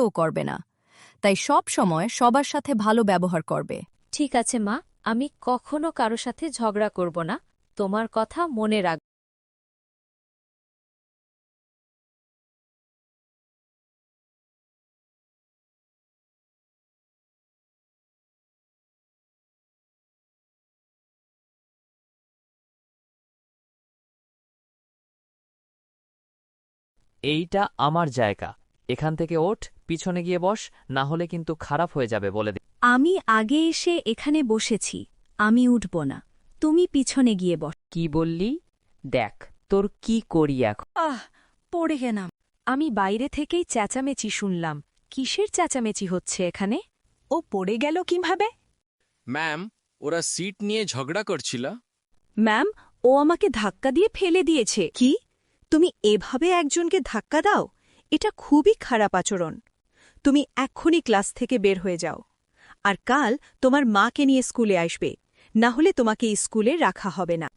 ও করবে না। তাই সব সময় সবার সাথে ভালো ব্যবহার করবে। ঠিক আছে মা, আমি কখনো কারো সাথে ঝগড়া করব না। তোমার কথা মনে রাখ। এইটা আমার জায়গা। এখান থেকে ওঠ, পিছনে গিয়ে বস, না হলে কিন্তু খারাপ হয়ে যাবে বলে দিই। আমি আগে এসে এখানে বসেছি, আমি উঠব না। তুমি পিছনে গিয়ে বস। কি বললি? দেখ তোর কি করি এখন। পড়ে গেলাম। আমি বাইরে থেকেই চেঁচামেচি শুনলাম। কিসের চেঁচামেচি হচ্ছে এখানে? ও পড়ে গেল কিভাবে? ম্যাম, ওরা সিট নিয়ে ঝগড়া করছিল। ম্যাম, ও আমাকে ধাক্কা দিয়ে ফেলে দিয়েছে। কি? তুমি এভাবে একজনকে ধাক্কা দাও? এটা খুবই খারাপ আচরণ। তুমি এক্ষুনি ক্লাস থেকে বের হয়ে যাও। আর কাল তোমার মাকে নিয়ে স্কুলে আসবে, না হলে তোমাকে স্কুলে রাখা হবে না।